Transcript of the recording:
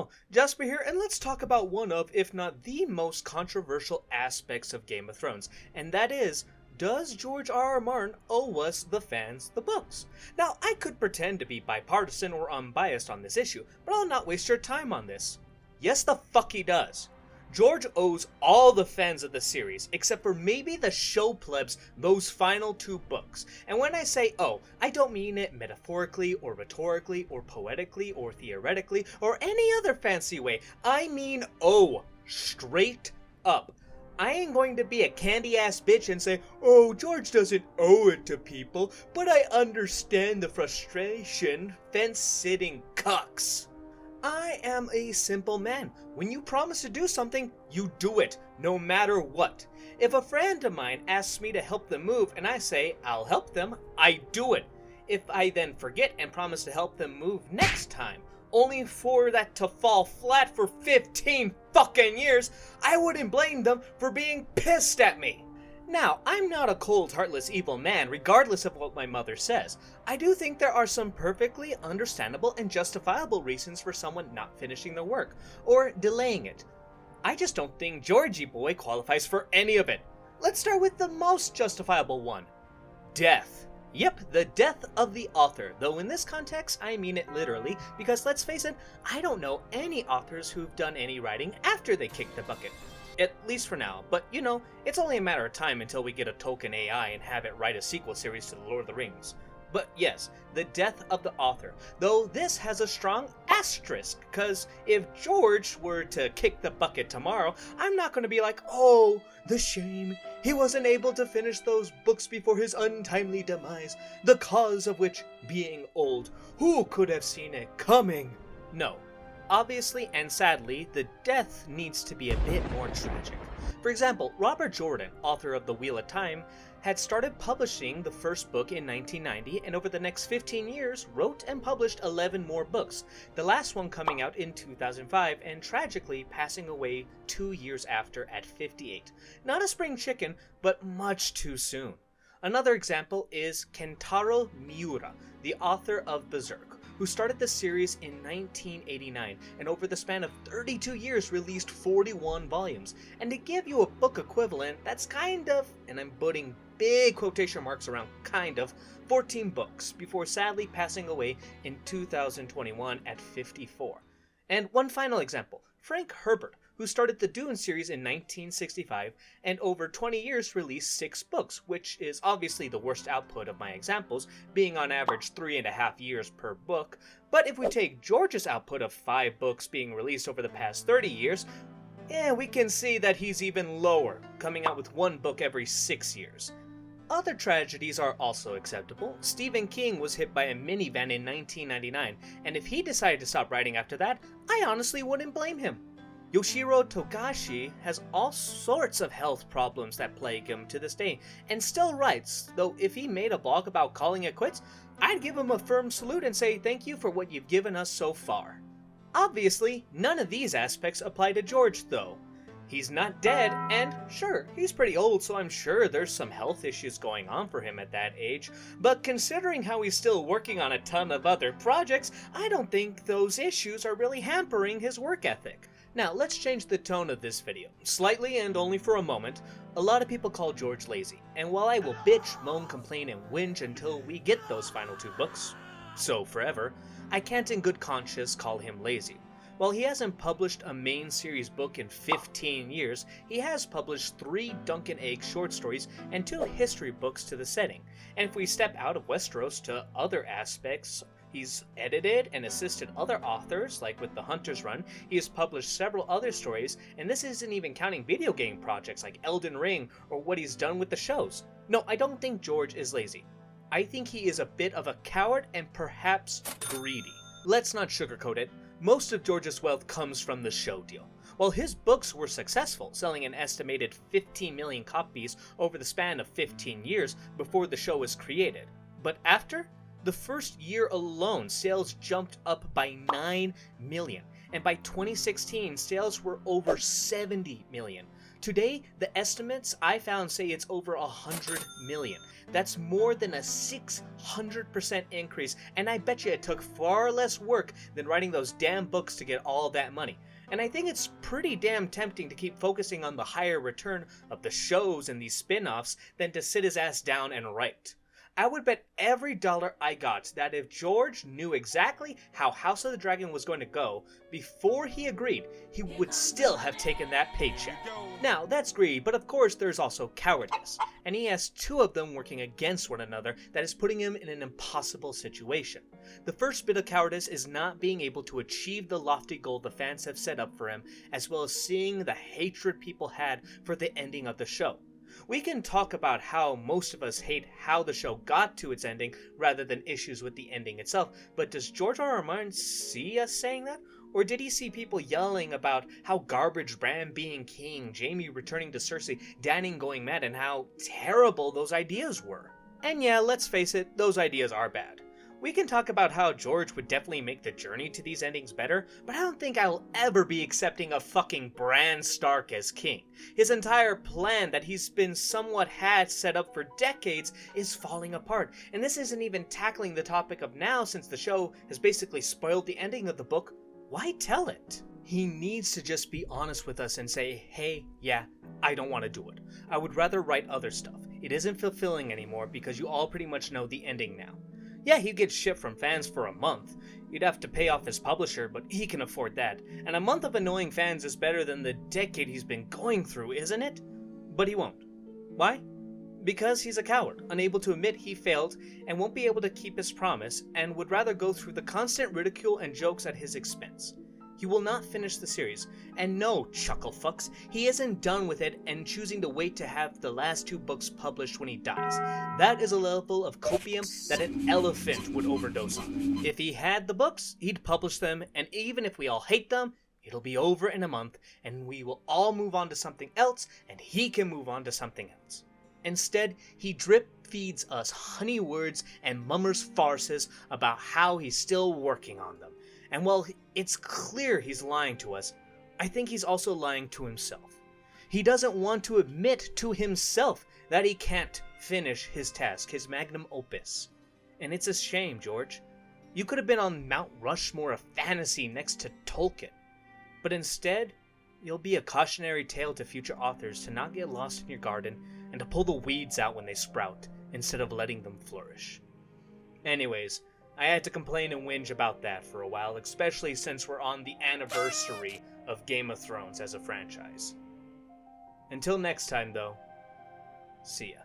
Hello, Jasper here, and let's talk about one of, if not the most controversial aspects of Game of Thrones, and that is, does George R. R. Martin owe us, the fans, the books? Now, I could pretend to be bipartisan or unbiased on this issue, but I'll not waste your time on this. Yes, the fuck he does. George owes all the fans of the series, except for maybe the show plebs, those final 2 books. And when I say oh, I don't mean it metaphorically or rhetorically or poetically or theoretically or any other fancy way. I mean oh, straight up. I ain't going to be a candy-ass bitch and say, oh, George doesn't owe it to people, but I understand the frustration, fence-sitting cucks. I am a simple man. When you promise to do something, you do it, no matter what. If a friend of mine asks me to help them move and I say I'll help them, I do it. If I then forget and promise to help them move next time, only for that to fall flat for 15 fucking years, I wouldn't blame them for being pissed at me. Now, I'm not a cold, heartless, evil man, regardless of what my mother says. I do think there are some perfectly understandable and justifiable reasons for someone not finishing their work, or delaying it. I just don't think Georgie boy qualifies for any of it. Let's start with the most justifiable one. Death. Yep, the death of the author, though in this context I mean it literally, because let's face it, I don't know any authors who've done any writing after they kicked the bucket. At least for now, but you know, it's only a matter of time until we get a token AI and have it write a sequel series to The Lord of the Rings. But yes, the death of the author, though this has a strong asterisk, cause if George were to kick the bucket tomorrow, I'm not gonna be like, oh, the shame, he wasn't able to finish those books before his untimely demise, the cause of which being old, who could have seen it coming? No. Obviously and sadly, the death needs to be a bit more tragic. For example, Robert Jordan, author of The Wheel of Time, had started publishing the first book in 1990 and over the next 15 years wrote and published 11 more books, the last one coming out in 2005 and tragically passing away 2 years after at 58. Not a spring chicken, but much too soon. Another example is Kentaro Miura, the author of Berserk, who started the series in 1989 and over the span of 32 years released 41 volumes. And to give you a book equivalent, that's kind of, and I'm putting big quotation marks around kind of, 14 books before sadly passing away in 2021 at 54. And one final example, Frank Herbert, who started the Dune series in 1965 and over 20 years released 6 books, which is obviously the worst output of my examples, being on average 3.5 years per book. But if we take George's output of 5 books being released over the past 30 years, we can see that he's even lower, coming out with 1 book every 6 years. Other tragedies are also acceptable. Stephen King was hit by a minivan in 1999, and if he decided to stop writing after that, I honestly wouldn't blame him. Yoshiro Togashi has all sorts of health problems that plague him to this day, and still writes, though if he made a blog about calling it quits, I'd give him a firm salute and say thank you for what you've given us so far. Obviously, none of these aspects apply to George though. He's not dead, and sure, he's pretty old, so I'm sure there's some health issues going on for him at that age, but considering how he's still working on a ton of other projects, I don't think those issues are really hampering his work ethic. Now, let's change the tone of this video, slightly and only for a moment. A lot of people call George lazy, and while I will bitch, moan, complain, and whinge until we get those final 2 books, so forever, I can't in good conscience call him lazy. While he hasn't published a main series book in 15 years, he has published 3 Dunk and Egg short stories and 2 history books to the setting. And if we step out of Westeros to other aspects, he's edited and assisted other authors, like with The Hunter's Run. He has published several other stories, and this isn't even counting video game projects like Elden Ring or what he's done with the shows. No, I don't think George is lazy. I think he is a bit of a coward and perhaps greedy. Let's not sugarcoat it. Most of George's wealth comes from the show deal. While his books were successful, selling an estimated 15 million copies over the span of 15 years before the show was created. But after, the first year alone, sales jumped up by 9 million, and by 2016, sales were over 70 million. Today, the estimates I found say it's over 100 million. That's more than a 600% increase, and I bet you it took far less work than writing those damn books to get all that money. And I think it's pretty damn tempting to keep focusing on the higher return of the shows and these spin-offs than to sit his ass down and write. I would bet every dollar I got that if George knew exactly how House of the Dragon was going to go before he agreed, he would still have taken that paycheck. Now, that's greed, but of course there's also cowardice, and he has two of them working against one another that is putting him in an impossible situation. The first bit of cowardice is not being able to achieve the lofty goal the fans have set up for him, as well as seeing the hatred people had for the ending of the show. We can talk about how most of us hate how the show got to its ending rather than issues with the ending itself, but does George R.R. Martin see us saying that? Or did he see people yelling about how garbage Bran being king, Jaime returning to Cersei, Dany going mad, and how terrible those ideas were? And yeah, let's face it, those ideas are bad. We can talk about how George would definitely make the journey to these endings better, but I don't think I'll ever be accepting a fucking Bran Stark as king. His entire plan that he's been somewhat had set up for decades is falling apart, and this isn't even tackling the topic of now since the show has basically spoiled the ending of the book. Why tell it? He needs to just be honest with us and say, hey, yeah, I don't want to do it. I would rather write other stuff. It isn't fulfilling anymore because you all pretty much know the ending now. Yeah, he'd get shit from fans for a month. He'd have to pay off his publisher, but he can afford that. And a month of annoying fans is better than the decade he's been going through, isn't it? But he won't. Why? Because he's a coward, unable to admit he failed and won't be able to keep his promise, and would rather go through the constant ridicule and jokes at his expense. He will not finish the series, and no, chucklefucks, he isn't done with it and choosing to wait to have the last 2 books published when he dies. That is a level of copium that an elephant would overdose on. If he had the books, he'd publish them, and even if we all hate them, it'll be over in a month, and we will all move on to something else, and he can move on to something else. Instead, he drip feeds us honey words and mummers farces about how he's still working on them. And while it's clear he's lying to us, I think he's also lying to himself. He doesn't want to admit to himself that he can't finish his task, his magnum opus. And it's a shame, George. You could have been on Mount Rushmore of fantasy next to Tolkien. But instead, you'll be a cautionary tale to future authors to not get lost in your garden and to pull the weeds out when they sprout, instead of letting them flourish. Anyways, I had to complain and whinge about that for a while, especially since we're on the anniversary of Game of Thrones as a franchise. Until next time, though, see ya.